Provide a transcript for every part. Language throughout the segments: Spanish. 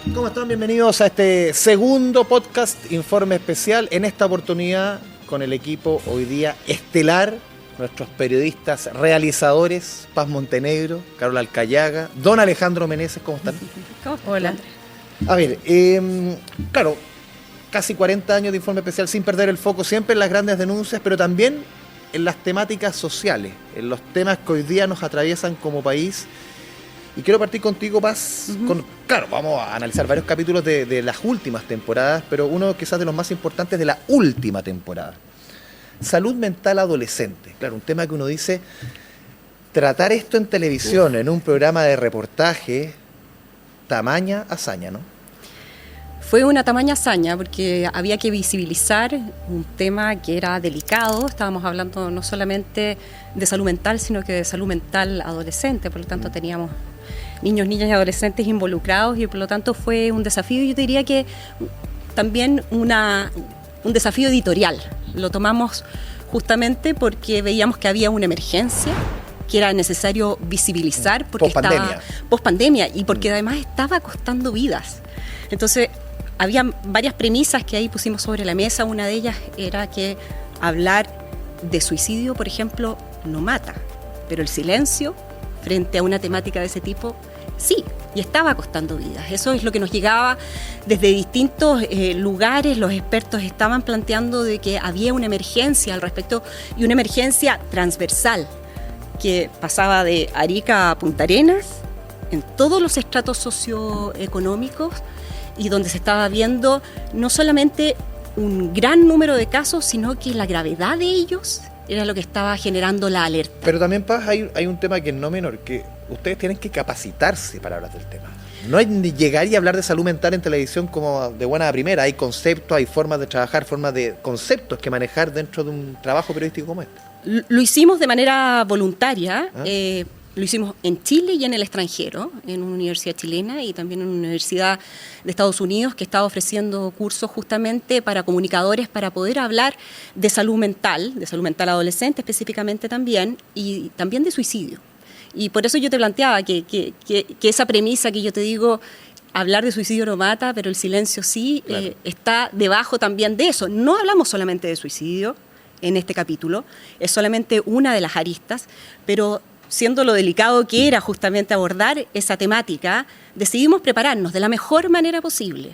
¿Cómo están? Bienvenidos a este segundo podcast Informe Especial. En esta oportunidad con el equipo hoy día estelar, nuestros periodistas realizadores, Paz Montenegro, Carola Alcayaga, don Alejandro Meneses. ¿Cómo están? Hola. A ver, claro, casi 40 años de Informe Especial sin perder el foco siempre en las grandes denuncias, pero también en las temáticas sociales, en los temas que hoy día nos atraviesan como país. Y quiero partir contigo, Paz. Claro, vamos a analizar varios capítulos de las últimas temporadas, pero uno quizás de los más importantes de la última temporada. Salud mental adolescente. Claro, un tema que uno dice, tratar esto en televisión, en un programa de reportaje, tamaña hazaña, ¿no? Fue una tamaña hazaña porque había que visibilizar un tema que era delicado. Estábamos hablando no solamente de salud mental, sino que de salud mental adolescente. Por lo tanto, teníamos niños, niñas y adolescentes involucrados y por lo tanto fue un desafío. Yo te diría que también un desafío editorial. Lo tomamos justamente porque veíamos que había una emergencia que era necesario visibilizar porque estaba post-pandemia y porque además estaba costando vidas. Entonces, había varias premisas que ahí pusimos sobre la mesa. Una de ellas era que hablar de suicidio, por ejemplo, no mata, pero el silencio frente a una temática de ese tipo, sí, y estaba costando vidas. Eso es lo que nos llegaba desde distintos lugares. Los expertos estaban planteando de que había una emergencia al respecto y una emergencia transversal que pasaba de Arica a Punta Arenas en todos los estratos socioeconómicos y donde se estaba viendo no solamente un gran número de casos, sino que la gravedad de ellos era lo que estaba generando la alerta. Pero también, Paz, hay un tema que no menor, que ustedes tienen que capacitarse para hablar del tema. No hay ni llegar y hablar de salud mental en televisión como de buena a primera. Hay conceptos, hay formas de trabajar, formas de conceptos que manejar dentro de un trabajo periodístico como este. Lo hicimos de manera voluntaria. Lo hicimos en Chile y en el extranjero, en una universidad chilena y también en una universidad de Estados Unidos que estaba ofreciendo cursos justamente para comunicadores para poder hablar de salud mental adolescente específicamente también, y también de suicidio. Y por eso yo te planteaba que esa premisa que yo te digo, hablar de suicidio no mata, pero el silencio sí, claro, está debajo también de eso. No hablamos solamente de suicidio en este capítulo, es solamente una de las aristas, pero siendo lo delicado que era justamente abordar esa temática, decidimos prepararnos de la mejor manera posible.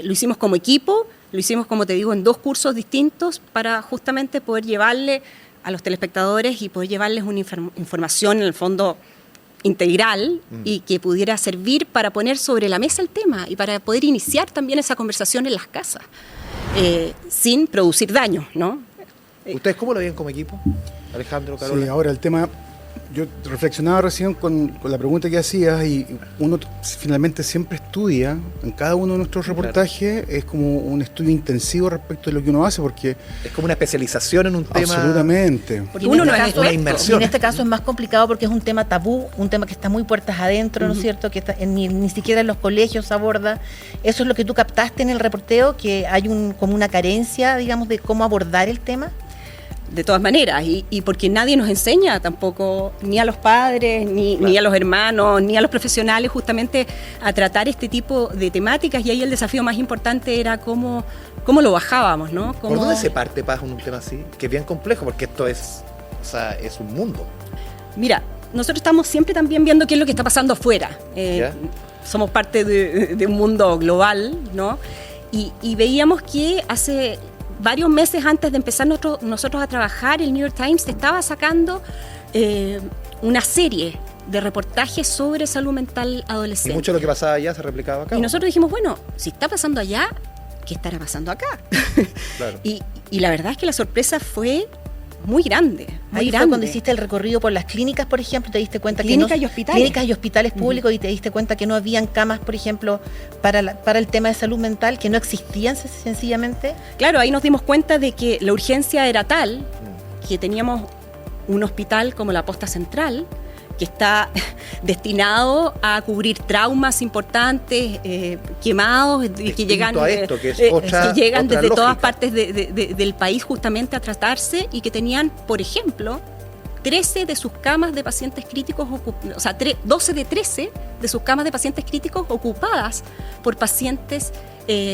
Lo hicimos como equipo, lo hicimos, como te digo, en 2 cursos distintos para justamente poder llevarle a los telespectadores y poder llevarles una información en el fondo integral y que pudiera servir para poner sobre la mesa el tema y para poder iniciar también esa conversación en las casas, sin producir daño, ¿no? ¿Ustedes cómo lo ven como equipo? Alejandro, Carola. Sí, ahora el tema, yo reflexionaba recién con la pregunta que hacías y uno finalmente siempre estudia, en cada uno de nuestros reportajes, claro, es como un estudio intensivo respecto de lo que uno hace porque... Es como una especialización en un tema... Absolutamente. Porque uno no es una inmersión. Y en este caso es más complicado porque es un tema tabú, un tema que está muy puertas adentro, ¿no es cierto? Que está ni siquiera en los colegios se aborda. Eso es lo que tú captaste en el reporteo, que hay como una carencia, digamos, de cómo abordar el tema. De todas maneras, y porque nadie nos enseña tampoco, ni a los padres, claro, ni a los hermanos, ni a los profesionales, justamente a tratar este tipo de temáticas, y ahí el desafío más importante era cómo lo bajábamos, ¿no? ¿Por dónde se parte, Paz, un tema así? Que es bien complejo, porque esto es un mundo. Mira, nosotros estamos siempre también viendo qué es lo que está pasando afuera. Somos parte de un mundo global, ¿no? Y veíamos que hace varios meses antes de empezar nosotros a trabajar, el New York Times estaba sacando una serie de reportajes sobre salud mental adolescente. Y mucho de lo que pasaba allá se replicaba acá. Y nosotros dijimos, bueno, si está pasando allá, ¿qué estará pasando acá? Claro. Y la verdad es que la sorpresa fue muy grande. Ahí fue cuando hiciste el recorrido por las clínicas, por ejemplo, te diste cuenta clínicas y hospitales. Clínicas y hospitales públicos, y te diste cuenta que no habían camas, por ejemplo, para el tema de salud mental, que no existían sencillamente. Claro, ahí nos dimos cuenta de que la urgencia era tal que teníamos un hospital como la Posta Central, que está destinado a cubrir traumas importantes, quemados, que llegan desde todas partes del país justamente a tratarse, y que tenían, por ejemplo, 13 de sus camas de pacientes críticos, 12 de 13 de sus camas de pacientes críticos ocupadas por pacientes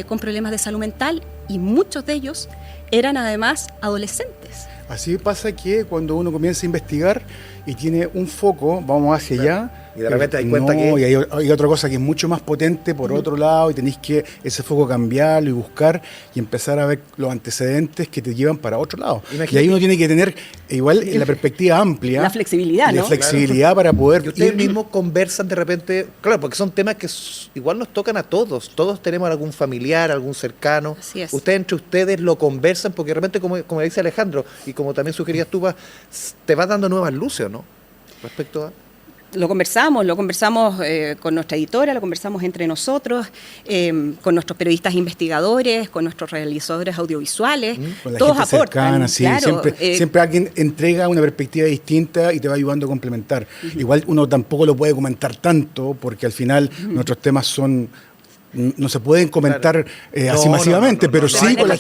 con problemas de salud mental, y muchos de ellos eran además adolescentes. Así pasa que cuando uno comienza a investigar y tiene un foco, vamos hacia allá, y de repente hay cuenta que... y hay otra cosa que es mucho más potente por otro lado, y tenéis que ese foco cambiarlo y buscar y empezar a ver los antecedentes que te llevan para otro lado. Imagínate. Y ahí uno tiene que tener igual la perspectiva amplia. La flexibilidad, ¿no? La flexibilidad para poder... Y ustedes mismos conversan de repente, claro, porque son temas que igual nos tocan a todos tenemos algún familiar, algún cercano. Así es. Ustedes entre ustedes lo conversan, porque de repente, como dice Alejandro, y como también sugerías tú, te vas dando nuevas luces, ¿o no? Respecto a... Lo conversamos con nuestra editora, lo conversamos entre nosotros, con nuestros periodistas investigadores, con nuestros realizadores audiovisuales. Con la todos gente aportan, cercana, sí, claro, siempre alguien entrega una perspectiva distinta y te va ayudando a complementar. Igual uno tampoco lo puede comentar tanto, porque al final nuestros temas no se pueden comentar así masivamente, pero sí con la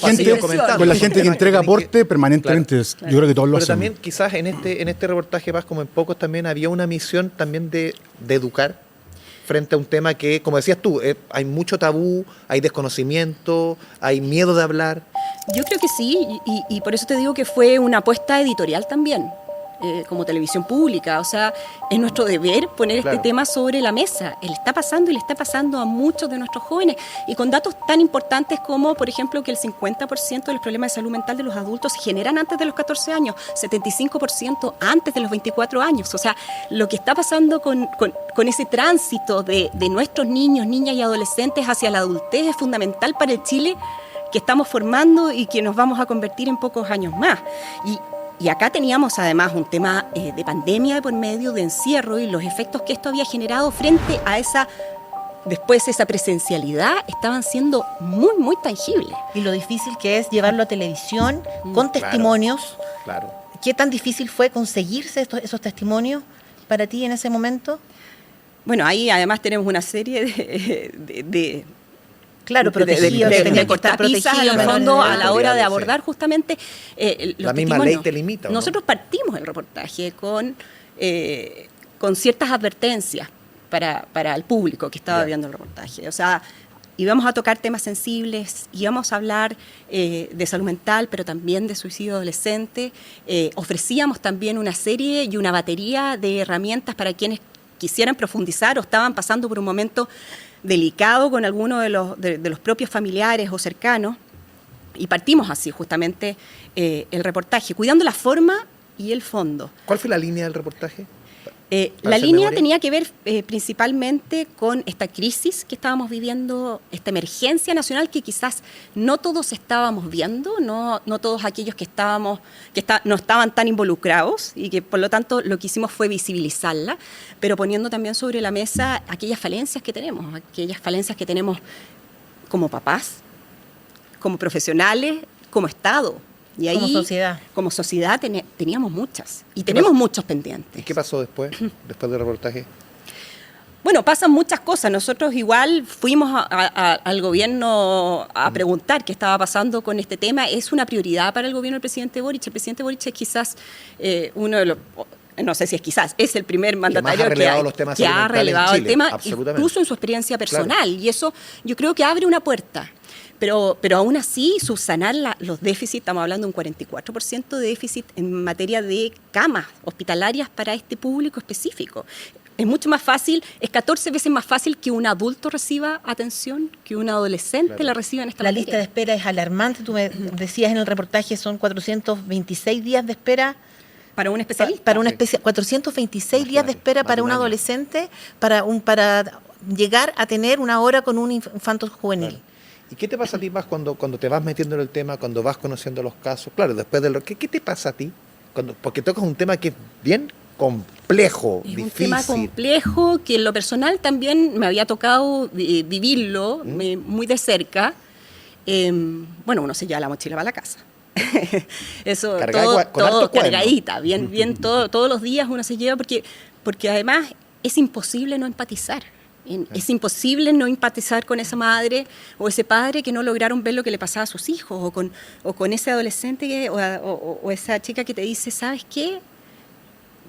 gente que entrega aporte permanentemente. Claro. Yo creo que todos lo hacen. Pero también quizás en este reportaje, más como en pocos, también había una misión también de educar frente a un tema que, como decías tú, hay mucho tabú, hay desconocimiento, hay miedo de hablar. Yo creo que sí, y por eso te digo que fue una apuesta editorial también. Como televisión pública, o sea, es nuestro deber poner este tema sobre la mesa. Le está pasando y le está pasando a muchos de nuestros jóvenes, y con datos tan importantes como, por ejemplo, que el 50% de los problemas de salud mental de los adultos se generan antes de los 14 años, 75% antes de los 24 años. O sea, lo que está pasando con ese tránsito de nuestros niños, niñas y adolescentes hacia la adultez es fundamental para el Chile que estamos formando y que nos vamos a convertir en pocos años más. Y acá teníamos además un tema de pandemia de por medio, de encierro, y los efectos que esto había generado frente a esa presencialidad estaban siendo muy, muy tangibles. Y lo difícil que es llevarlo a televisión con testimonios. Claro. ¿Qué tan difícil fue conseguirse esos testimonios para ti en ese momento? Bueno, ahí además tenemos una serie de claro, protegido, que tenía que estar protegido en el fondo a la hora de abordar justamente los la misma ley te limita, ¿no? Nosotros partimos el reportaje con ciertas advertencias para el público que estaba viendo el reportaje. O sea, íbamos a tocar temas sensibles, íbamos a hablar de salud mental, pero también de suicidio adolescente. Ofrecíamos también una serie y una batería de herramientas para quienes quisieran profundizar o estaban pasando por un momento delicado con alguno de los propios familiares o cercanos, y partimos así justamente el reportaje, cuidando la forma y el fondo. ¿Cuál fue la línea del reportaje? La línea tenía que ver principalmente con esta crisis que estábamos viviendo, esta emergencia nacional que quizás no todos estábamos viendo, no todos aquellos que no estaban tan involucrados, y que por lo tanto lo que hicimos fue visibilizarla, pero poniendo también sobre la mesa aquellas falencias que tenemos como papás, como profesionales, como Estado. Y ahí, como sociedad teníamos muchas, y tenemos muchos pendientes. ¿Y qué pasó después del reportaje? Bueno, pasan muchas cosas. Nosotros igual fuimos al gobierno a preguntar qué estaba pasando con este tema. Es una prioridad para el gobierno del presidente Boric. El presidente Boric es quizás uno de los... No sé si es quizás, es el primer mandatario que ha relevado el tema, incluso en su experiencia personal. Claro. Y eso yo creo que abre una puerta. Pero aún así, subsanar los déficits, estamos hablando de un 44% de déficit en materia de camas hospitalarias para este público específico. Es mucho más fácil, es 14 veces más fácil que un adulto reciba atención, que un adolescente la reciba en esta materia. La lista de espera es alarmante. Tú me decías en el reportaje, son 426 días de espera. ¿Para un especialista? 426 días de espera para un adolescente, para llegar a tener una hora con un infanto juvenil. Claro. ¿Y qué te pasa a ti más cuando te vas metiendo en el tema, cuando vas conociendo los casos? Claro, después de ¿qué te pasa a ti? Porque tocas un tema que es bien complejo, es difícil. Un tema complejo que en lo personal también me había tocado vivirlo muy de cerca. Bueno, uno se lleva la mochila para la casa. Eso, todo cargadita, bien todos los días uno se lleva, porque además es imposible no empatizar. Es imposible no empatizar con esa madre o ese padre que no lograron ver lo que le pasaba a sus hijos, o con ese adolescente o esa chica que te dice, ¿sabes qué?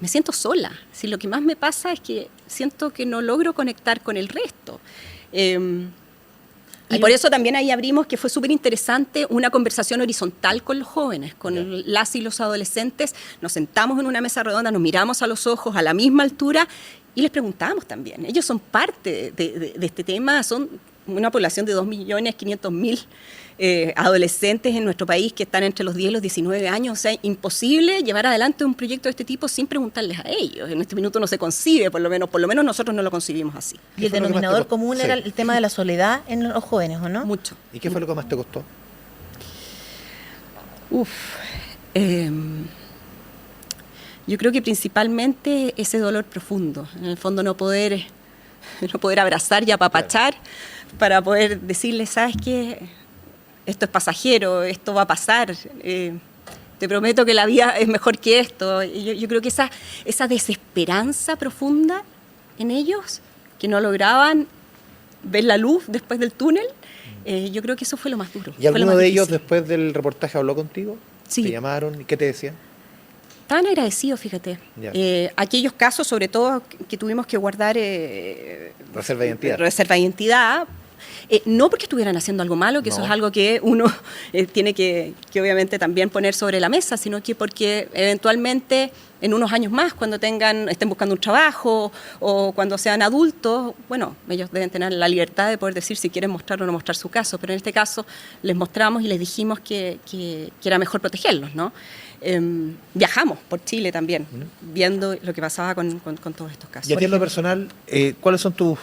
me siento sola. Si lo que más me pasa es que siento que no logro conectar con el resto. Y por eso también ahí abrimos, que fue súper interesante, una conversación horizontal con los jóvenes, con las y los adolescentes. Nos sentamos en una mesa redonda, nos miramos a los ojos a la misma altura y les preguntamos también. Ellos son parte de este tema, son una población de 2.500.000 adolescentes en nuestro país que están entre los 10 y los 19 años. O sea, imposible llevar adelante un proyecto de este tipo sin preguntarles a ellos. En este minuto no se concibe, por lo menos nosotros no lo concibimos así. Y el denominador común era el tema de la soledad en los jóvenes, ¿o no? Mucho. ¿Y qué fue lo que más te costó? Yo creo que principalmente ese dolor profundo. En el fondo no poder abrazar y apapachar, para poder decirles, ¿sabes qué? Esto es pasajero, esto va a pasar, te prometo que la vida es mejor que esto. Yo creo que esa desesperanza profunda en ellos, que no lograban ver la luz después del túnel, yo creo que eso fue lo más duro. ¿Y alguno de ellos después del reportaje habló contigo? Sí. ¿Te llamaron? ¿Y qué te decían? Estaban agradecidos, fíjate. Aquellos casos, sobre todo, que tuvimos que guardar reserva de identidad, no porque estuvieran haciendo algo malo, que eso es algo que uno tiene que obviamente también poner sobre la mesa, sino que porque eventualmente en unos años más, cuando estén buscando un trabajo o cuando sean adultos, bueno, ellos deben tener la libertad de poder decir si quieren mostrar o no mostrar su caso, pero en este caso les mostramos y les dijimos que era mejor protegerlos, ¿no? Viajamos por Chile también, viendo lo que pasaba con todos estos casos. Y a ti en lo personal, ¿cuáles son tus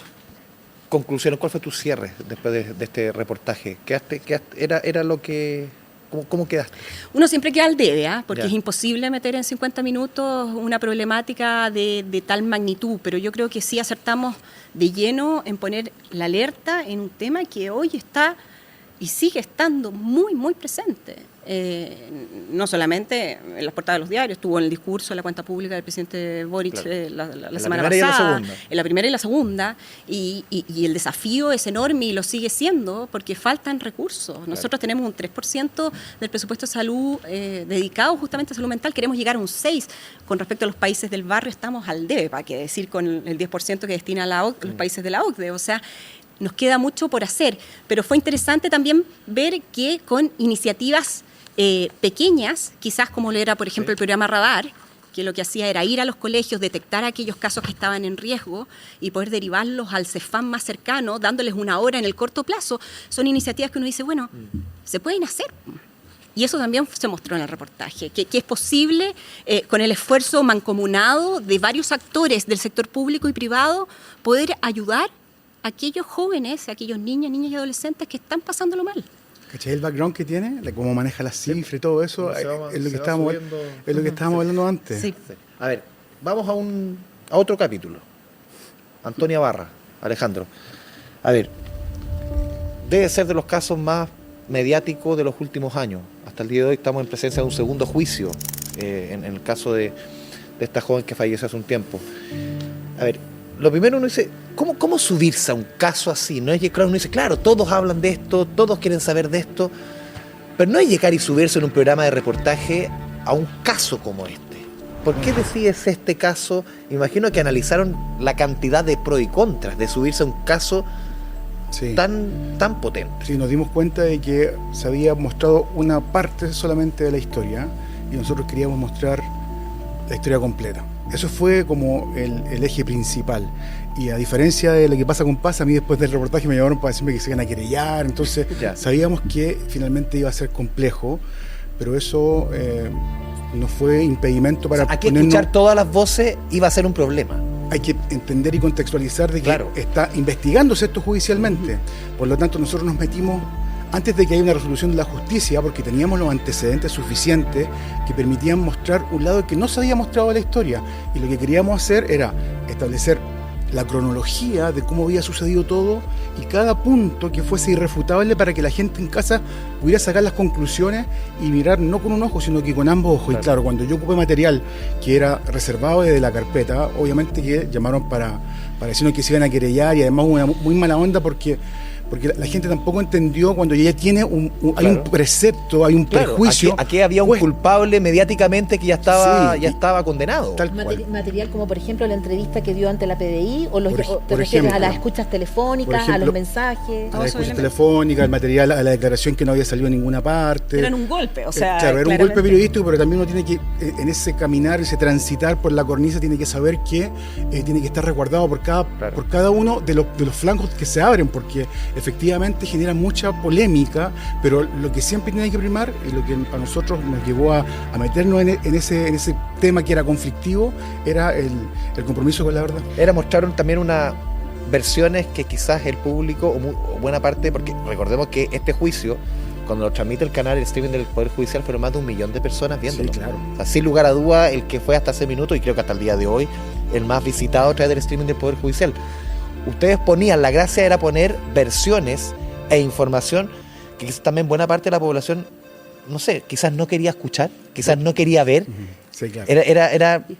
conclusiones? ¿Cuál fue tu cierre después de este reportaje? ¿Era lo que... ¿Cómo quedaste? Uno siempre queda al debe, porque es imposible meter en 50 minutos una problemática de tal magnitud, pero yo creo que sí acertamos de lleno en poner la alerta en un tema que hoy está y sigue estando muy, muy presente. No solamente en las portadas de los diarios, estuvo en el discurso, en la cuenta pública del presidente Boric la semana pasada, en la primera y la segunda, y el desafío es enorme y lo sigue siendo porque faltan recursos. Nosotros tenemos un 3% del presupuesto de salud dedicado justamente a salud mental, queremos llegar a un 6%. Con respecto a los países del barrio estamos al debe, para qué decir con el 10% que destina los países de la OCDE, o sea, nos queda mucho por hacer, pero fue interesante también ver que con iniciativas pequeñas, quizás como lo era, por ejemplo, el programa Radar, que lo que hacía era ir a los colegios, detectar aquellos casos que estaban en riesgo y poder derivarlos al CEFAM más cercano, dándoles una hora en el corto plazo. Son iniciativas que uno dice, bueno, se pueden hacer. Y eso también se mostró en el reportaje, que es posible, con el esfuerzo mancomunado de varios actores del sector público y privado, poder ayudar a aquellos jóvenes, a aquellos niños y adolescentes que están pasándolo mal. ¿Cachai el background que tiene? De cómo maneja las cifras y todo eso, es lo que estábamos hablando antes. Sí. A ver, vamos a otro capítulo. Antonia Barra, Alejandro. A ver, debe ser de los casos más mediáticos de los últimos años. Hasta el día de hoy estamos en presencia de un segundo juicio en el caso de esta joven que falleció hace un tiempo. A ver, lo primero uno dice, ¿cómo subirse a un caso así? No es que, claro, uno dice, claro, todos hablan de esto, todos quieren saber de esto, pero no es llegar y subirse en un programa de reportaje a un caso como este. ¿Por qué decides este caso? Imagino que analizaron la cantidad de pros y contras de subirse a un caso tan potente. Sí, nos dimos cuenta de que se había mostrado una parte solamente de la historia y nosotros queríamos mostrar la historia completa. Eso fue como el eje principal. Y a diferencia de lo que pasa con Paz, a mí después del reportaje me llamaron para decirme que se iban a querellar, entonces sabíamos que finalmente iba a ser complejo, pero eso no fue impedimento para aquí escuchar todas las voces iba a ser un problema. Hay que entender y contextualizar de que está investigándose esto judicialmente. Por lo tanto, nosotros nos metimos antes de que haya una resolución de la justicia, porque teníamos los antecedentes suficientes que permitían mostrar un lado que no se había mostrado de la historia. Y lo que queríamos hacer era establecer la cronología de cómo había sucedido todo y cada punto que fuese irrefutable para que la gente en casa pudiera sacar las conclusiones y mirar no con un ojo, sino que con ambos ojos. Y claro, cuando yo ocupé material que era reservado desde la carpeta, obviamente que llamaron para decirnos que se iban a querellar, y además hubo una muy mala onda porque porque la gente tampoco entendió cuando ya tiene hay un precepto, hay un Claro, prejuicio. aquí había un pues, culpable mediáticamente que ya estaba, Sí, ya estaba condenado. tal cual. Material como por ejemplo la entrevista que dio ante la PDI o te por refieres ejemplo, a las escuchas telefónicas, por ejemplo, a los mensajes. A la escucha telefónica, el material, a la declaración que no había salido en ninguna parte. Eran un golpe, o sea, claro, era un claramente. golpe periodístico, pero también uno tiene que, en ese caminar, ese transitar por la cornisa, tiene que saber que tiene que estar resguardado por cada uno de los flancos que se abren, porque efectivamente genera mucha polémica, pero lo que siempre tiene que primar, y lo que a nosotros nos llevó a meternos en ese tema que era conflictivo, era el compromiso con la verdad. Era mostrar también unas versiones que quizás el público, o buena parte, porque recordemos que este juicio, cuando lo transmite el canal, el streaming del Poder Judicial, fueron más de 1 millón de personas viéndolo. Sí, claro. O sea, sin lugar a duda, el que fue hasta ese minuto, y creo que hasta el día de hoy, el más visitado a través del streaming del Poder Judicial. Ustedes ponían, la gracia era poner versiones e información que quizás también buena parte de la población, no sé, quizás no quería escuchar, quizás no quería ver. Sí, claro.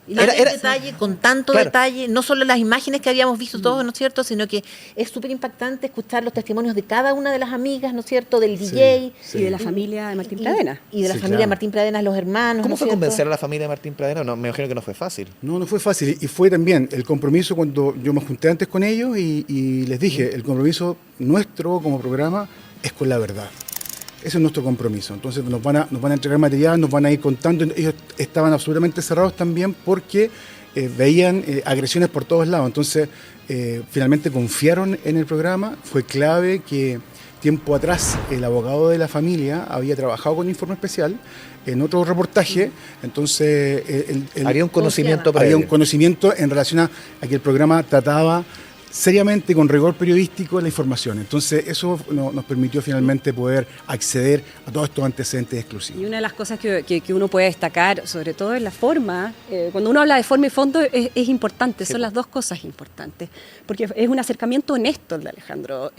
Y detalle, con tanto claro. detalle, no solo las imágenes que habíamos visto todos, ¿no es cierto?, sino que es súper impactante escuchar los testimonios de cada una de las amigas, ¿no es cierto?, del DJ. Y de la familia de Martín Pradena. Y de la Sí, familia claro. de Martín Pradena, los hermanos. ¿Cómo ¿no es fue cierto? convencer a la familia de Martín Pradena? No, me imagino que no fue fácil. No fue fácil. Y fue también el compromiso cuando yo me junté antes con ellos y les dije, el compromiso nuestro como programa es con la verdad. Ese es nuestro compromiso. Entonces nos van a entregar material, nos van a ir contando. Ellos estaban absolutamente cerrados también porque veían agresiones por todos lados. Entonces finalmente confiaron en el programa. Fue clave que tiempo atrás el abogado de la familia había trabajado con Informe Especial en otro reportaje. Entonces Había un conocimiento había previo. un conocimiento en relación a que el programa trataba seriamente, con rigor periodístico, la información. Entonces eso nos permitió finalmente poder acceder a todos estos antecedentes exclusivos. Y una de las cosas que uno puede destacar, sobre todo en la forma, cuando uno habla de forma y fondo es importante, son las dos cosas importantes, porque es un acercamiento honesto el de Alejandro.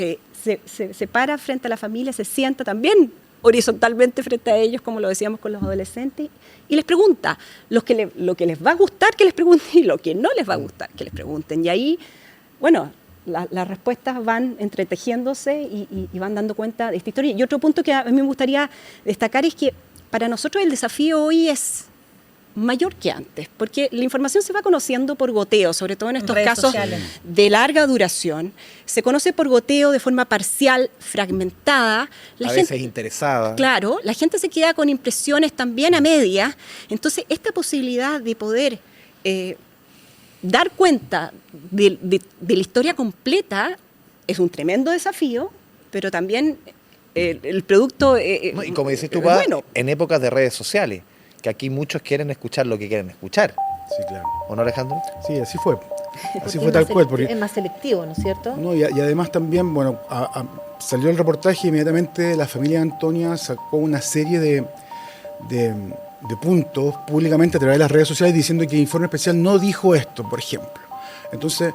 Se para frente a la familia, se sienta también horizontalmente frente a ellos, como lo decíamos con los adolescentes, y les pregunta lo que les va a gustar que les pregunten y lo que no les va a gustar que les pregunten. Y ahí, bueno, las respuestas van entretejiéndose y van dando cuenta de esta historia. Y otro punto que a mí me gustaría destacar es que para nosotros el desafío hoy es mayor que antes, porque la información se va conociendo por goteo, sobre todo en estos redes casos sociales. de larga duración. Se conoce por goteo de forma parcial, fragmentada. A veces interesada. Claro, la gente se queda con impresiones también a medias. Entonces, esta posibilidad de poder dar cuenta de la historia completa es un tremendo desafío, pero también el producto No, y como dices tú, es Pa, bueno. en épocas de redes sociales, que aquí muchos quieren escuchar lo que quieren escuchar. Sí, claro. ¿O no, Alejandro? Sí, así fue. Porque Así es fue tal más cual. Es más selectivo, ¿no es cierto? No, y además también, bueno, salió el reportaje y inmediatamente la familia de Antonia sacó una serie de puntos públicamente a través de las redes sociales diciendo que Informe Especial no dijo esto, por ejemplo. Entonces,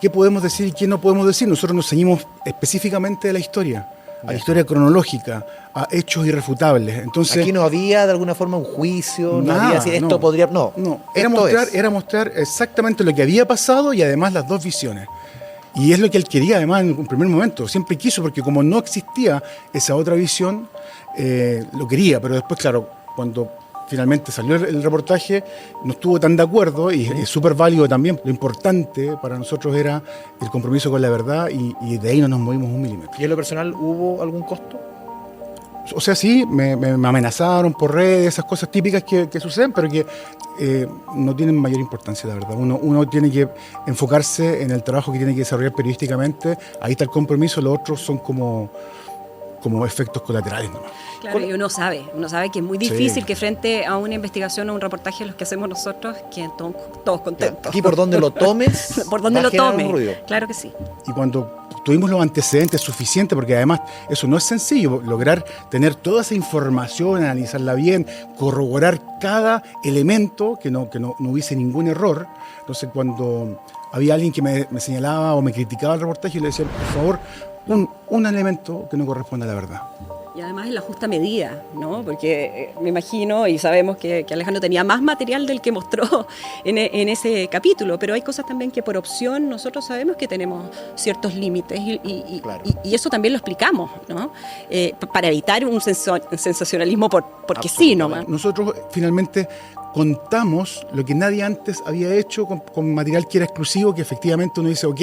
¿qué podemos decir y qué no podemos decir? Nosotros nos ceñimos específicamente a la historia cronológica, a hechos irrefutables. Entonces, Aquí no había de alguna forma un juicio, no nada, había decir esto no. podría. No, Era mostrar exactamente lo que había pasado y además las dos visiones. Y es lo que él quería, además, en un primer momento. Siempre quiso, porque como no existía esa otra visión, lo quería. Pero después, claro, cuando finalmente salió el reportaje, no estuvo tan de acuerdo y es súper válido también. Lo importante para nosotros era el compromiso con la verdad y de ahí no nos movimos un milímetro. ¿Y en lo personal hubo algún costo? O sea, sí, me amenazaron por redes, esas cosas típicas que suceden, pero que no tienen mayor importancia, la verdad. Uno tiene que enfocarse en el trabajo que tiene que desarrollar periodísticamente. Ahí está el compromiso, los otros son como efectos colaterales nomás. Claro, y uno sabe que es muy difícil que frente a una investigación o un reportaje los que hacemos nosotros, queden todos contentos. Aquí por donde lo tomes, por donde va a lo generar un tomes. ruido. Claro que sí. Y cuando tuvimos los antecedentes suficientes, porque además eso no es sencillo, lograr tener toda esa información, analizarla bien, corroborar cada elemento, que no hubiese ningún error. Entonces, cuando había alguien que me señalaba o me criticaba el reportaje, yo le decía, por favor, un elemento que no corresponde a la verdad. Y además en la justa medida, ¿no? Porque me imagino y sabemos que Alejandro tenía más material del que mostró en ese capítulo, pero hay cosas también que por opción nosotros sabemos que tenemos ciertos límites y eso también lo explicamos, ¿no? Para evitar un sensacionalismo porque sí nomás. Nosotros finalmente contamos lo que nadie antes había hecho con material que era exclusivo, que efectivamente uno dice, ok,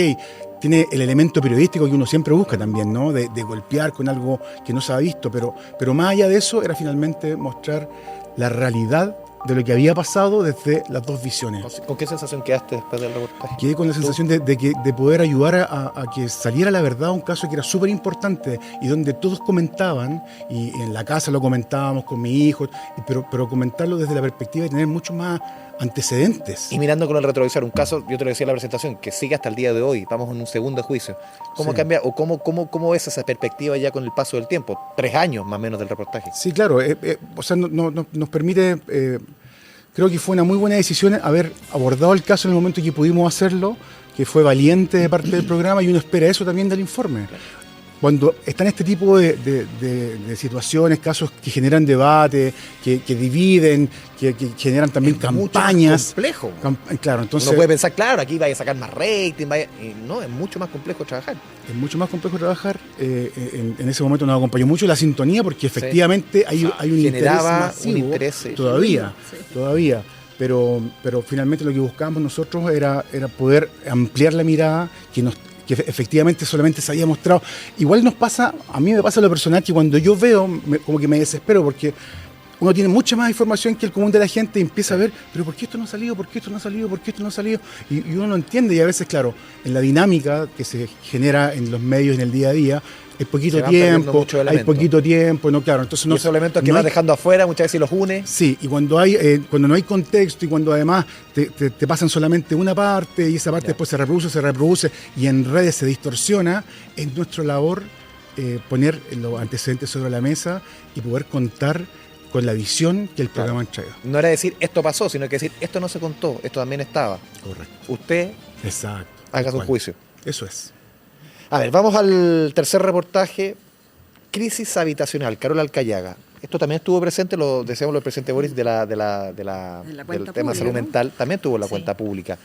tiene el elemento periodístico que uno siempre busca también, ¿no? De golpear con algo que no se ha visto, pero más allá de eso era finalmente mostrar la realidad de lo que había pasado desde las dos visiones. ¿Con qué sensación quedaste después del reportaje? Quedé con la sensación de poder ayudar a que saliera la verdad, un caso que era súper importante y donde todos comentaban, y en la casa lo comentábamos con mi hijo, pero comentarlo desde la perspectiva de tener mucho más antecedentes. Y mirando con el retrovisor, un caso, yo te lo decía en la presentación, que sigue hasta el día de hoy, vamos en un segundo juicio. ¿Cómo cambia o cómo ves esa perspectiva ya con el paso del tiempo? 3 años más o menos del reportaje. Sí, claro, o sea, nos permite, creo que fue una muy buena decisión haber abordado el caso en el momento en que pudimos hacerlo, que fue valiente de parte del programa, y uno espera eso también del informe. Cuando están este tipo de situaciones, casos que generan debate, que dividen, que generan también campañas. Es mucho más complejo. Claro, entonces, uno puede pensar, claro, aquí vaya a sacar más rating, y no, es mucho más complejo trabajar. Es mucho más complejo trabajar. En ese momento nos acompañó mucho la sintonía, porque efectivamente hay un interés masivo todavía. Pero finalmente lo que buscábamos nosotros era poder ampliar la mirada, que efectivamente solamente se había mostrado. Igual a mí me pasa lo personal, que cuando yo veo, como que me desespero, porque uno tiene mucha más información que el común de la gente y empieza a ver, pero ¿por qué esto no ha salido? ¿Por qué esto no ha salido? ¿Por qué esto no ha salido? Y uno no entiende, y a veces, claro, en la dinámica que se genera en los medios en el día a día, hay poquito tiempo, no, claro. Entonces, esos elementos que vas dejando afuera muchas veces los une. Sí, y cuando no hay contexto, y cuando además te pasan solamente una parte, y esa parte después se reproduce, y en redes se distorsiona, es nuestra labor poner los antecedentes sobre la mesa y poder contar con la visión que el programa entrega. No era decir esto pasó, sino que decir esto no se contó, esto también estaba. Correcto. Usted haga su juicio. Eso es. A ver, vamos al tercer reportaje, crisis habitacional, Carola Alcayaga. Esto también estuvo presente, lo decíamos el presidente Boris del tema salud mental, también tuvo la cuenta pública.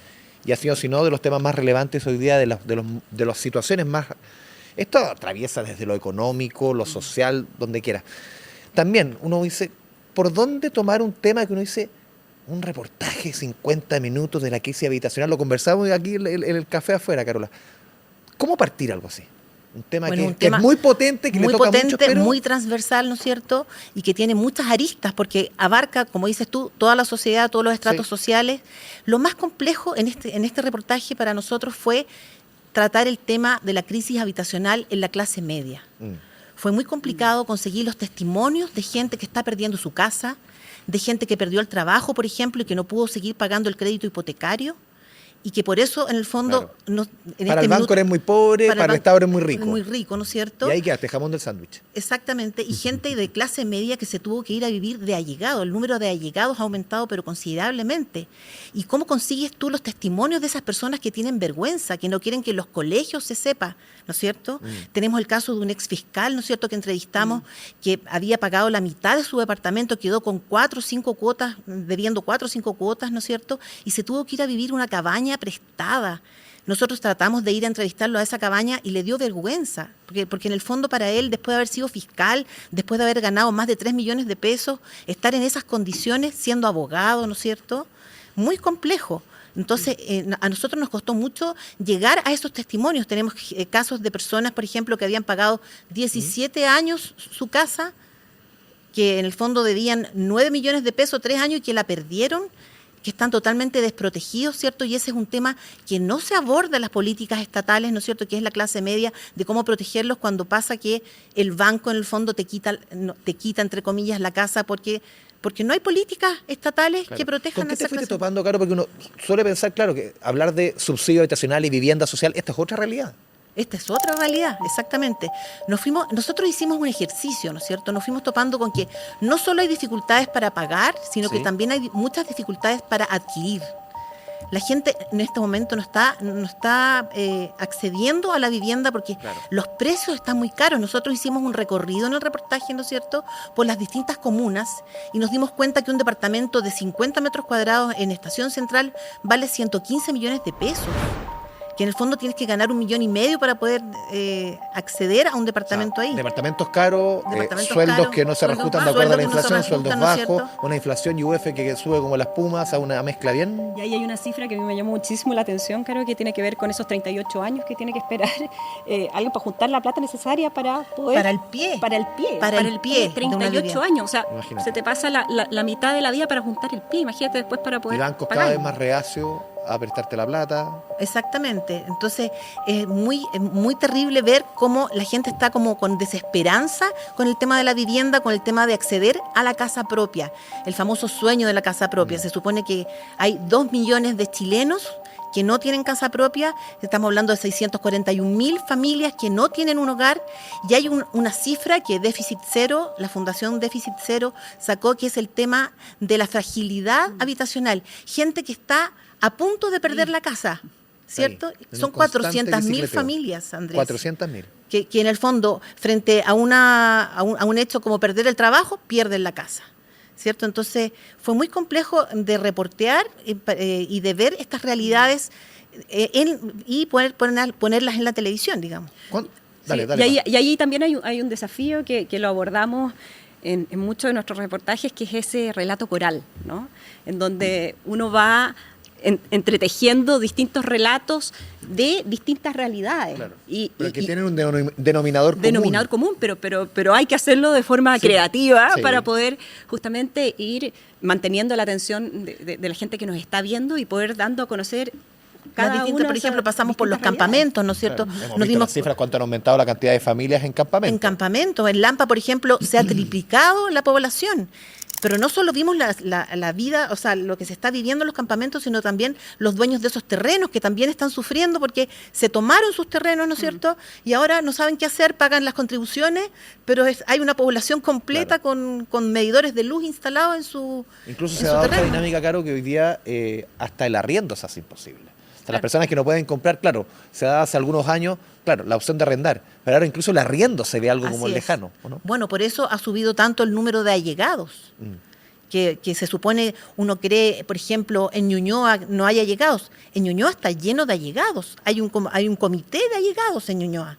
Y ha sido, si no, de los temas más relevantes hoy día, de las situaciones más... Esto atraviesa desde lo económico, lo social, donde quiera. También uno dice, ¿por dónde tomar un tema que uno dice... Un reportaje, 50 minutos de la crisis habitacional? Lo conversamos aquí en el café afuera, Carola. ¿Cómo partir algo así? Un tema que es muy potente, que le toca mucho, pero... muy transversal, ¿no es cierto? Y que tiene muchas aristas, porque abarca, como dices tú, toda la sociedad, todos los estratos sociales. Lo más complejo en este reportaje para nosotros fue tratar el tema de la crisis habitacional en la clase media. Fue muy complicado conseguir los testimonios de gente que está perdiendo su casa, de gente que perdió el trabajo, por ejemplo, y que no pudo seguir pagando el crédito hipotecario, y que por eso, en el fondo... Claro. Para el banco eres muy pobre, para el Estado eres muy rico. Muy rico, ¿no es cierto? Y ahí quedaste, jamón del sándwich. Exactamente, y gente de clase media que se tuvo que ir a vivir de allegado. El número de allegados ha aumentado, pero considerablemente. ¿Y cómo consigues tú los testimonios de esas personas que tienen vergüenza, que no quieren que en los colegios se sepa, ¿no es cierto? Tenemos el caso de un ex fiscal, ¿no es cierto?, que entrevistamos, que había pagado la mitad de su departamento, quedó con 4 o 5 cuotas, debiendo 4 o 5 cuotas, ¿no es cierto?, y se tuvo que ir a vivir una cabaña prestada. Nosotros tratamos de ir a entrevistarlo a esa cabaña y le dio vergüenza, porque en el fondo para él, después de haber sido fiscal, después de haber ganado más de 3 millones de pesos, estar en esas condiciones siendo abogado, ¿no es cierto?, muy complejo. Entonces, a nosotros nos costó mucho llegar a esos testimonios. Tenemos casos de personas, por ejemplo, que habían pagado 17 años su casa, que en el fondo debían 9 millones de pesos, 3 años, y que la perdieron, que están totalmente desprotegidos, ¿cierto? Y ese es un tema que no se aborda en las políticas estatales, ¿no es cierto?, que es la clase media, de cómo protegerlos cuando pasa que el banco en el fondo te quita, entre comillas, la casa porque no hay políticas estatales que protejan a esa clase. ¿Con qué te fuiste topando, Caro? Porque uno suele pensar, claro, que hablar de subsidio habitacional y vivienda social, esta es otra realidad. Esta es otra realidad, exactamente. Nosotros hicimos un ejercicio, ¿no es cierto? Nos fuimos topando con que no solo hay dificultades para pagar, sino que también hay muchas dificultades para adquirir. La gente en este momento no está accediendo a la vivienda porque los precios están muy caros. Nosotros hicimos un recorrido en el reportaje, ¿no es cierto?, por las distintas comunas y nos dimos cuenta que un departamento de 50 metros cuadrados en Estación Central vale 115 millones de pesos. Que en el fondo tienes que ganar 1,5 millones para poder acceder a un departamento ahí. Departamentos caros, sueldos que no se reajustan de acuerdo a la inflación, sueldos bajos, una inflación y UF que sube como la espuma, o sea, una mezcla bien. Y ahí hay una cifra que a mí me llamó muchísimo la atención, Caro, que tiene que ver con esos 38 años que tiene que esperar alguien para juntar la plata necesaria para poder... Para el pie. Para el pie. 38 años, o sea, Imagínate. se te pasa la mitad de la vida para juntar el pie, imagínate después para poder Y bancos pagar. cada vez más reacios a prestarte la plata. Exactamente. Entonces es muy terrible ver cómo la gente está como con desesperanza con el tema de la vivienda, con el tema de acceder a la casa propia, el famoso sueño de la casa propia. Se supone que hay 2 millones de chilenos que no tienen casa propia, estamos hablando de 641.000 familias que no tienen un hogar, y hay una cifra que Déficit Cero, la Fundación Déficit Cero sacó, que es el tema de la fragilidad habitacional. Gente que está a punto de perder la casa, ¿cierto? Ahí, en Son un constante 400.000 bicicleteo. familias, Andrés. 400.000. Que en el fondo, frente a un hecho como perder el trabajo, pierden la casa, ¿cierto? Entonces, fue muy complejo de reportear y de ver estas realidades y poder ponerlas en la televisión, digamos. Dale, Y ahí también hay un desafío que lo abordamos en muchos de nuestros reportajes, que es ese relato coral, ¿no? En donde uno va entretejiendo distintos relatos de distintas realidades. Claro. Pero que tienen un denominador común. Pero hay que hacerlo de forma creativa sí. para poder justamente ir manteniendo la atención de la gente que nos está viendo y poder dando a conocer cada uno. Por ejemplo, pasamos por los campamentos, ¿no es cierto? Claro. Hemos visto las cifras, cuánto han aumentado la cantidad de familias en campamentos. En campamentos. En Lampa, por ejemplo, se ha triplicado la población. Pero no solo vimos la vida, o sea, lo que se está viviendo en los campamentos, sino también los dueños de esos terrenos que también están sufriendo porque se tomaron sus terrenos, ¿no es cierto? Y ahora no saben qué hacer, pagan las contribuciones, pero hay una población completa con medidores de luz instalados en su Incluso en se su ha dado terreno. esta dinámica, Caro, que hoy día hasta el arriendo se hace imposible. O sea, las personas que no pueden comprar, claro, se da hace algunos años, claro, la opción de arrendar, pero ahora incluso el arriendo se ve algo como Así es. lejano, ¿o no? Bueno, por eso ha subido tanto el número de allegados. Que se supone, uno cree, por ejemplo, en Ñuñoa no hay allegados. En Ñuñoa está lleno de allegados. Hay un comité de allegados en Ñuñoa,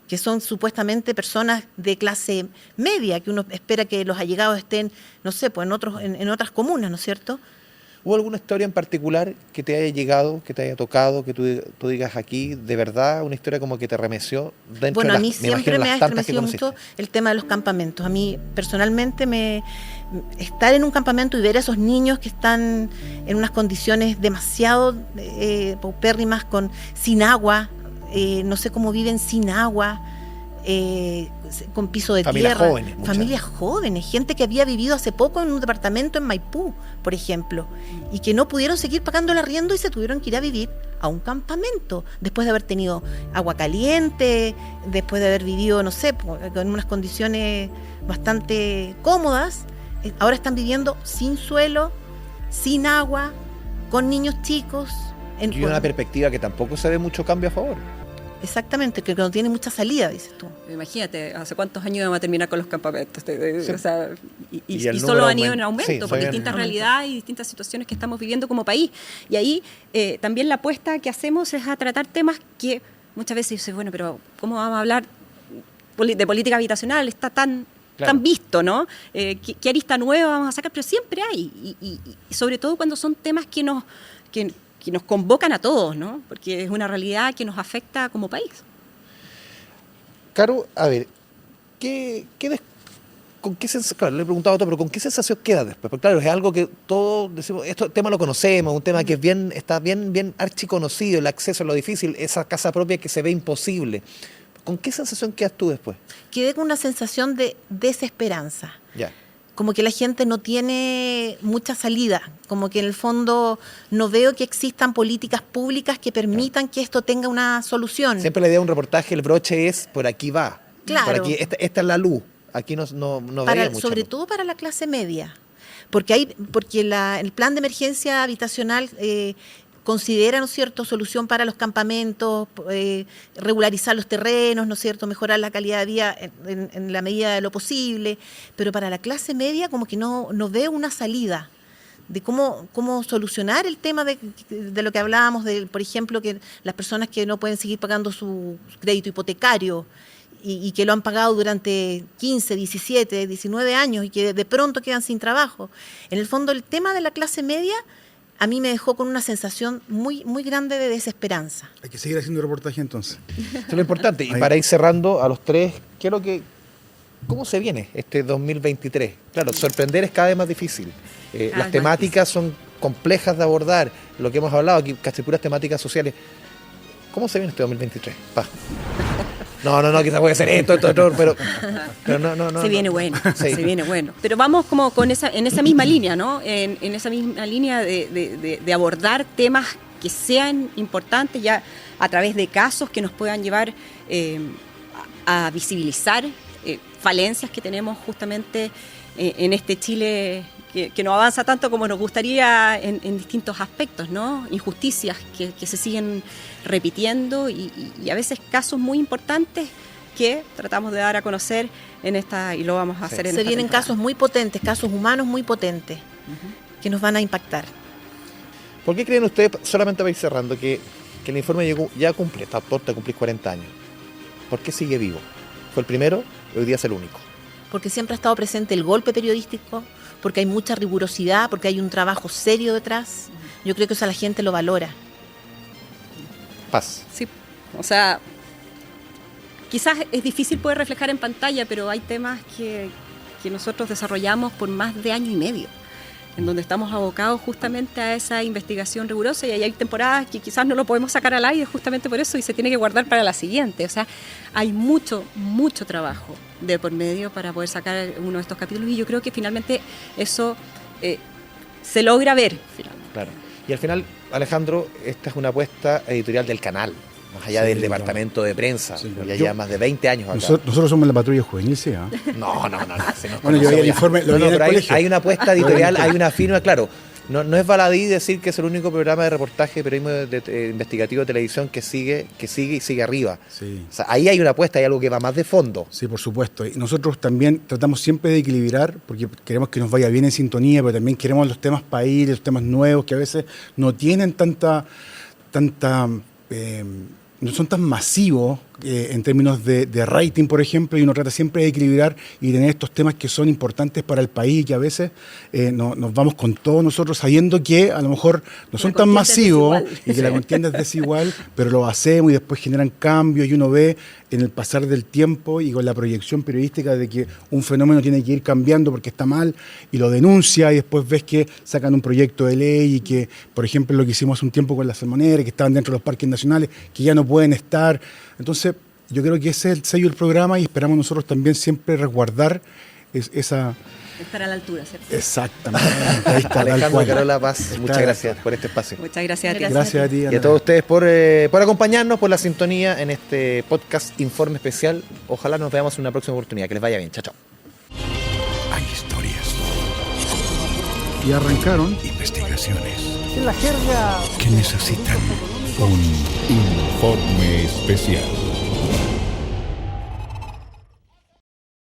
que son supuestamente personas de clase media, que uno espera que los allegados estén, no sé, pues en otras comunas, ¿no es cierto? ¿Hubo alguna historia en particular que te haya llegado, que te haya tocado, que tú digas aquí, de verdad, una historia como que te remeció dentro Bueno, de a mí siempre me ha estremecido conociste? mucho el tema de los campamentos. A mí personalmente estar en un campamento y ver a esos niños que están en unas condiciones demasiado paupérrimas, sin agua, no sé cómo viven sin agua, con piso de Familias tierra, jóvenes, muchas. familias jóvenes, gente que había vivido hace poco en un departamento en Maipú, por ejemplo, y que no pudieron seguir pagando el arriendo y se tuvieron que ir a vivir a un campamento, después de haber tenido agua caliente, después de haber vivido, no sé, en unas condiciones bastante cómodas. Ahora están viviendo sin suelo, sin agua, con niños chicos. Y una perspectiva que tampoco se ve mucho cambio a favor. Exactamente, que no tiene mucha salida, dices tú. Imagínate, ¿hace cuántos años vamos a terminar con los campamentos? Sí. O sea, y el solo número han ido en aumento sí, por todavía distintas en realidades y distintas situaciones que estamos viviendo como país. Y ahí también la apuesta que hacemos es a tratar temas que muchas veces dices, bueno, pero ¿cómo vamos a hablar de política habitacional? Está tan visto, ¿no? ¿Qué arista nueva vamos a sacar? Pero siempre hay, y sobre todo cuando son temas que nos convocan a todos, ¿no? Porque es una realidad que nos afecta como país. Caro, a ver, ¿con qué sensación? Claro, le he preguntado a otro, pero ¿con qué sensación queda después? Porque claro, es algo que todos decimos, este tema lo conocemos, un tema que está bien archiconocido, el acceso es lo difícil, esa casa propia que se ve imposible. ¿Con qué sensación quedas tú después? Quedé con una sensación de desesperanza. Ya. Como que la gente no tiene mucha salida, como que en el fondo no veo que existan políticas públicas que permitan que esto tenga una solución. Siempre la idea de un reportaje, el broche es, por aquí va. Claro. Por aquí, esta es la luz. Aquí no veía mucha sobre luz. todo para la clase media, porque el plan de emergencia habitacional considera, ¿no es cierto?, solución para los campamentos, regularizar los terrenos, ¿no es cierto?, mejorar la calidad de vida en la medida de lo posible, pero para la clase media como que no ve una salida de cómo solucionar el tema de lo que hablábamos, por ejemplo, que las personas que no pueden seguir pagando su crédito hipotecario y que lo han pagado durante 15, 17, 19 años y que de pronto quedan sin trabajo. En el fondo, el tema de la clase media a mí me dejó con una sensación muy, muy grande de desesperanza. Hay que seguir haciendo reportaje entonces. Eso es lo importante. Y para ir cerrando a los tres, ¿cómo se viene este 2023? Claro, sorprender es cada vez más difícil. Las temáticas son complejas de abordar. Lo que hemos hablado aquí, casi puras temáticas sociales. ¿Cómo se viene este 2023? No, quizás puede ser esto, pero no. Se viene bueno, sí. Se viene bueno. Pero vamos como en esa misma línea, ¿no? En esa misma línea de abordar temas que sean importantes ya a través de casos que nos puedan llevar a visibilizar falencias que tenemos justamente en este Chile que no avanza tanto como nos gustaría en distintos aspectos, ¿no? Injusticias que se siguen repitiendo y a veces casos muy importantes que tratamos de dar a conocer y lo vamos a hacer en esta temporada. Se vienen casos muy potentes, casos humanos muy potentes, que nos van a impactar. ¿Por qué creen ustedes, solamente para ir cerrando, que el informe ya cumple, está a punto de cumplir 40 años? ¿Por qué sigue vivo? Fue el primero y hoy día es el único. Porque siempre ha estado presente el golpe periodístico, porque hay mucha rigurosidad, porque hay un trabajo serio detrás. Yo creo que eso la gente lo valora. Paz. Sí, o sea, quizás es difícil poder reflejar en pantalla, pero hay temas que nosotros desarrollamos por más de año y medio, en donde estamos abocados justamente a esa investigación rigurosa, y ahí hay temporadas que quizás no lo podemos sacar al aire justamente por eso y se tiene que guardar para la siguiente. O sea, hay mucho trabajo de por medio para poder sacar uno de estos capítulos, y yo creo que finalmente eso se logra ver. Finalmente. Claro. Y al final, Alejandro, esta es una apuesta editorial del canal, más allá del departamento de prensa, ya lleva más de 20 años acá. Nosotros somos la patrulla juvenil, ¿sí? No. Bueno, yo vi el informe, lo vi en el colegio. Hay una apuesta editorial, hay una firma, claro. No es baladí decir que es el único programa de reportaje de periodismo investigativo de televisión que sigue y sigue arriba. Sí. O sea, ahí hay una apuesta, hay algo que va más de fondo. Sí, por supuesto. Y nosotros también tratamos siempre de equilibrar, porque queremos que nos vaya bien en sintonía, pero también queremos los temas país, los temas nuevos, que a veces no tienen no son tan masivos en términos de rating, por ejemplo, y uno trata siempre de equilibrar y tener estos temas que son importantes para el país y que a veces nos vamos con todos nosotros sabiendo que a lo mejor no son tan masivos y que la contienda es desigual, pero lo hacemos y después generan cambios y uno ve en el pasar del tiempo y con la proyección periodística de que un fenómeno tiene que ir cambiando porque está mal y lo denuncia, y después ves que sacan un proyecto de ley y que, por ejemplo, lo que hicimos hace un tiempo con las salmoneras, que estaban dentro de los parques nacionales, que ya no pueden estar. Entonces, yo creo que ese es el sello del programa y esperamos nosotros también siempre resguardar esa... Estar a la altura, ¿cierto? Exactamente. Ahí está, Alejandro, Carola, Paz, muchas gracias por este espacio. Muchas gracias a ti. Gracias a ti, y a todos ustedes por acompañarnos, por la sintonía en este podcast Informe Especial. Ojalá nos veamos en una próxima oportunidad. Que les vaya bien. Chao, chao. Hay historias. Y arrancaron Investigaciones. En la jerga que necesitan un informe especial.